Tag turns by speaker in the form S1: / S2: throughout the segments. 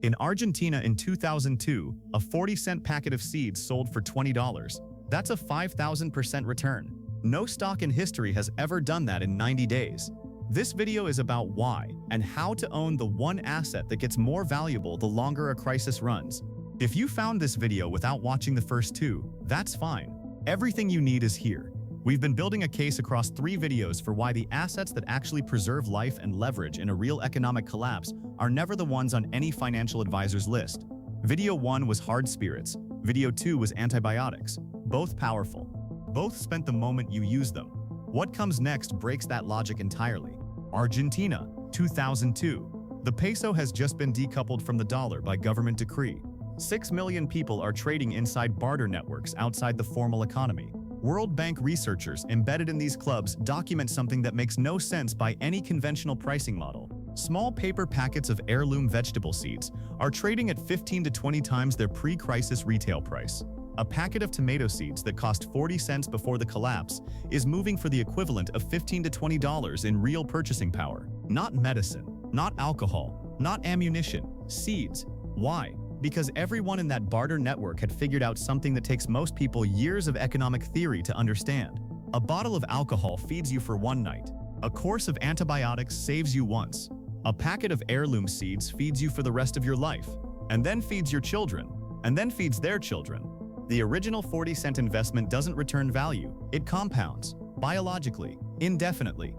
S1: In Argentina in 2002, a 40-cent packet of seeds sold for $20. That's a 5,000% return. No stock in history has ever done that in 90 days. This video is about why and how to own the one asset that gets more valuable the longer a crisis runs. If you found this video without watching the first two, that's fine. Everything you need is here. We've been building a case across 3 videos for why the assets that actually preserve life and leverage in a real economic collapse are never the ones on any financial advisor's list. Video 1 was hard spirits. Video 2 was antibiotics. Both powerful. Both spent the moment you use them. What comes next breaks that logic entirely. Argentina, 2002. The peso has just been decoupled from the dollar by government decree. 6 million people are trading inside barter networks outside the formal economy. World Bank researchers embedded in these clubs document something that makes no sense by any conventional pricing model. Small paper packets of heirloom vegetable seeds are trading at 15 to 20 times their pre-crisis retail price. A packet of tomato seeds that cost 40 cents before the collapse is moving for the equivalent of $15 to $20 in real purchasing power. Not medicine, not alcohol, not ammunition, seeds. Why? Because everyone in that barter network had figured out something that takes most people years of economic theory to understand. A bottle of alcohol feeds you for one night. A course of antibiotics saves you once. A packet of heirloom seeds feeds you for the rest of your life, and then feeds your children, and then feeds their children. The original 40-cent investment doesn't return value. It compounds, biologically, indefinitely,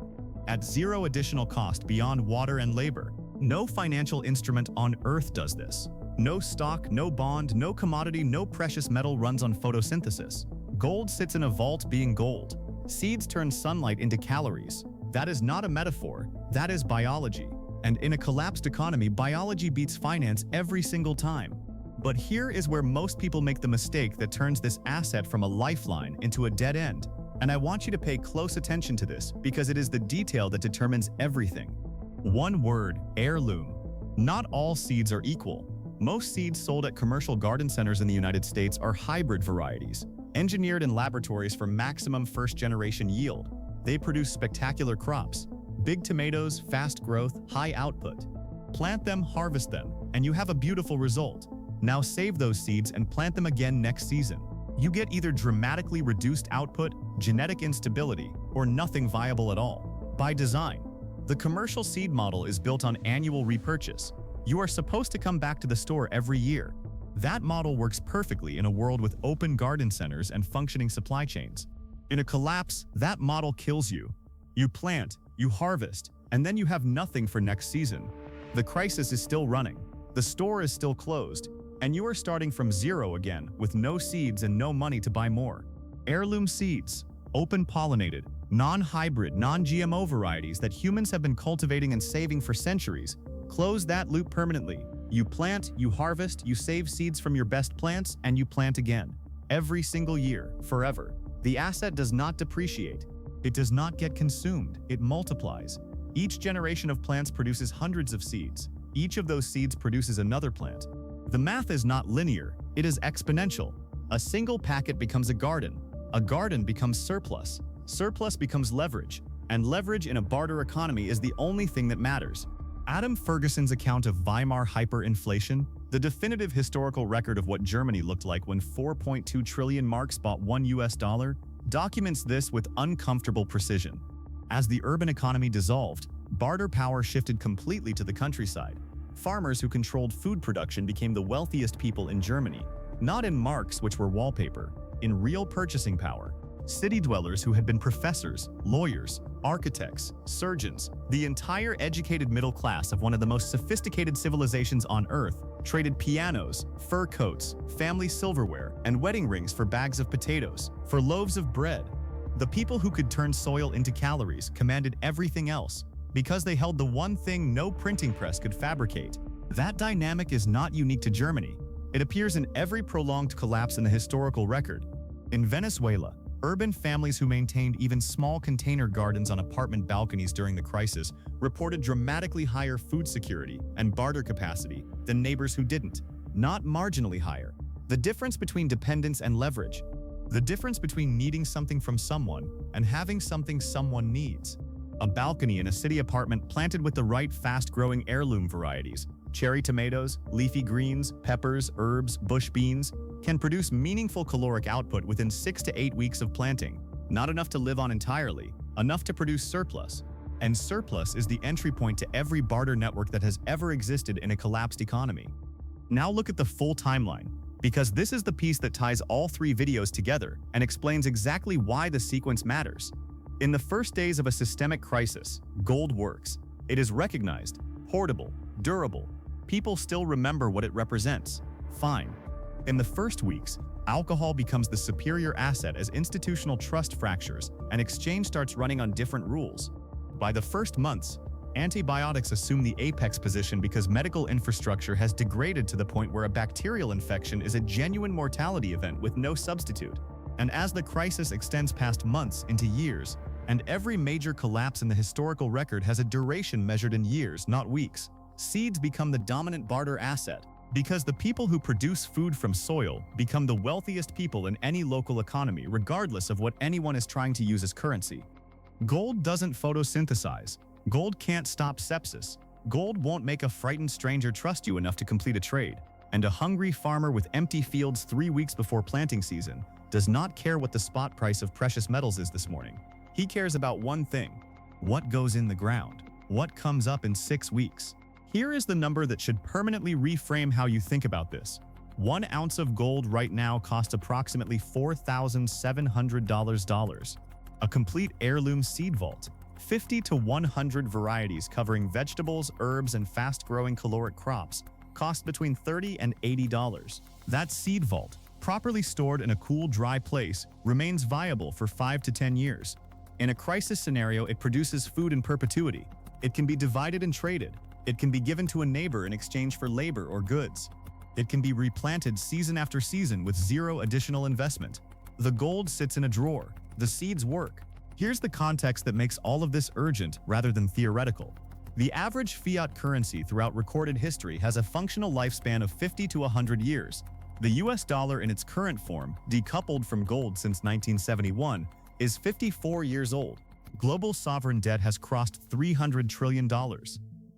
S1: at zero additional cost beyond water and labor. No financial instrument on earth does this. No stock, no bond, no commodity, no precious metal runs on photosynthesis. Gold sits in a vault being gold. Seeds turn sunlight into calories. That is not a metaphor, that is biology. And in a collapsed economy, biology beats finance every single time. But here is where most people make the mistake that turns this asset from a lifeline into a dead end. And I want you to pay close attention to this because it is the detail that determines everything. One word, heirloom. Not all seeds are equal. Most seeds sold at commercial garden centers in the United States are hybrid varieties, engineered in laboratories for maximum first-generation yield. They produce spectacular crops, big tomatoes, fast growth, high output. Plant them, harvest them, and you have a beautiful result. Now save those seeds and plant them again next season. You get either dramatically reduced output, genetic instability, or nothing viable at all. By design, the commercial seed model is built on annual repurchase. You are supposed to come back to the store every year. That model works perfectly in a world with open garden centers and functioning supply chains. In a collapse, that model kills you. You plant, you harvest, and then you have nothing for next season. The crisis is still running. The store is still closed, and you are starting from zero again with no seeds and no money to buy more. Heirloom seeds, open-pollinated, non-hybrid, non-GMO varieties that humans have been cultivating and saving for centuries, close that loop permanently. You plant, you harvest, you save seeds from your best plants, and you plant again. Every single year, forever. The asset does not depreciate. It does not get consumed. It multiplies. Each generation of plants produces hundreds of seeds. Each of those seeds produces another plant. The math is not linear. It is exponential. A single packet becomes a garden. A garden becomes surplus. Surplus becomes leverage. And leverage in a barter economy is the only thing that matters. Adam Ferguson's account of Weimar hyperinflation, the definitive historical record of what Germany looked like when 4.2 trillion marks bought $1, documents this with uncomfortable precision. As the urban economy dissolved, barter power shifted completely to the countryside. Farmers who controlled food production became the wealthiest people in Germany, not in marks which were wallpaper, in real purchasing power. City dwellers who had been professors, lawyers, architects, surgeons, the entire educated middle class of one of the most sophisticated civilizations on Earth, traded pianos, fur coats, family silverware, and wedding rings for bags of potatoes, for loaves of bread. The people who could turn soil into calories commanded everything else, because they held the one thing no printing press could fabricate. That dynamic is not unique to Germany. It appears in every prolonged collapse in the historical record. In Venezuela, urban families who maintained even small container gardens on apartment balconies during the crisis reported dramatically higher food security and barter capacity than neighbors who didn't, not marginally higher. The difference between dependence and leverage. The difference between needing something from someone and having something someone needs. A balcony in a city apartment planted with the right fast-growing heirloom varieties cherry tomatoes, leafy greens, peppers, herbs, bush beans, can produce meaningful caloric output within 6 to 8 weeks of planting. Not enough to live on entirely, enough to produce surplus. And surplus is the entry point to every barter network that has ever existed in a collapsed economy. Now look at the full timeline, because this is the piece that ties all three videos together and explains exactly why the sequence matters. In the first days of a systemic crisis, gold works. It is recognized, hoardable, durable. People still remember what it represents. Fine. In the first weeks, alcohol becomes the superior asset as institutional trust fractures and exchange starts running on different rules. By the first months, antibiotics assume the apex position because medical infrastructure has degraded to the point where a bacterial infection is a genuine mortality event with no substitute. And as the crisis extends past months into years, and every major collapse in the historical record has a duration measured in years, not weeks, seeds become the dominant barter asset, because the people who produce food from soil become the wealthiest people in any local economy, regardless of what anyone is trying to use as currency. Gold doesn't photosynthesize. Gold can't stop sepsis. Gold won't make a frightened stranger trust you enough to complete a trade. And a hungry farmer with empty fields 3 weeks before planting season does not care what the spot price of precious metals is this morning. He cares about one thing: what goes in the ground, what comes up in 6 weeks. Here is the number that should permanently reframe how you think about this. 1 ounce of gold right now costs approximately $4,700. A complete heirloom seed vault, 50 to 100 varieties covering vegetables, herbs, and fast-growing caloric crops, cost between $30 and $80. That seed vault, properly stored in a cool, dry place, remains viable for 5 to 10 years. In a crisis scenario, it produces food in perpetuity. It can be divided and traded. It can be given to a neighbor in exchange for labor or goods. It can be replanted season after season with zero additional investment. The gold sits in a drawer. The seeds work. Here's the context that makes all of this urgent rather than theoretical. The average fiat currency throughout recorded history has a functional lifespan of 50 to 100 years. The US dollar in its current form, decoupled from gold since 1971, is 54 years old. Global sovereign debt has crossed $300 trillion.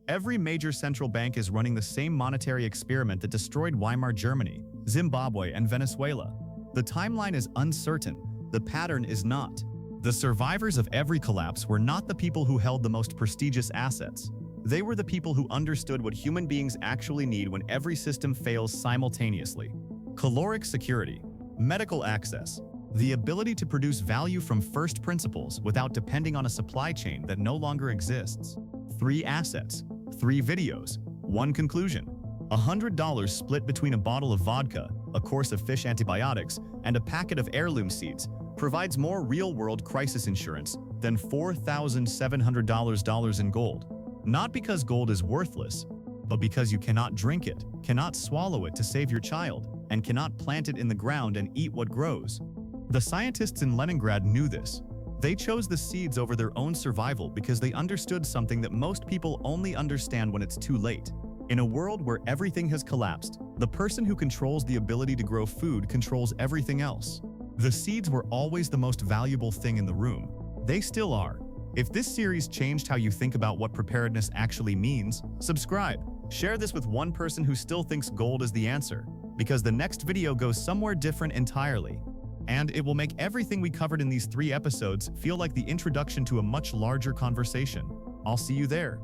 S1: Every major central bank is running the same monetary experiment that destroyed Weimar Germany, Zimbabwe, and Venezuela. The timeline is uncertain. The pattern is not. The survivors of every collapse were not the people who held the most prestigious assets. They were the people who understood what human beings actually need when every system fails simultaneously. Caloric security, medical access, the ability to produce value from first principles without depending on a supply chain that no longer exists. 3 assets, 3 videos, 1 conclusion. $100 split between a bottle of vodka, a course of fish antibiotics, and a packet of heirloom seeds provides more real-world crisis insurance than $4,700 in gold. Not because gold is worthless, but because you cannot drink it, cannot swallow it to save your child, and cannot plant it in the ground and eat what grows. The scientists in Leningrad knew this. They chose the seeds over their own survival because they understood something that most people only understand when it's too late. In a world where everything has collapsed, the person who controls the ability to grow food controls everything else. The seeds were always the most valuable thing in the room. They still are. If this series changed how you think about what preparedness actually means, subscribe. Share this with one person who still thinks gold is the answer, because the next video goes somewhere different entirely. And it will make everything we covered in these 3 episodes feel like the introduction to a much larger conversation. I'll see you there.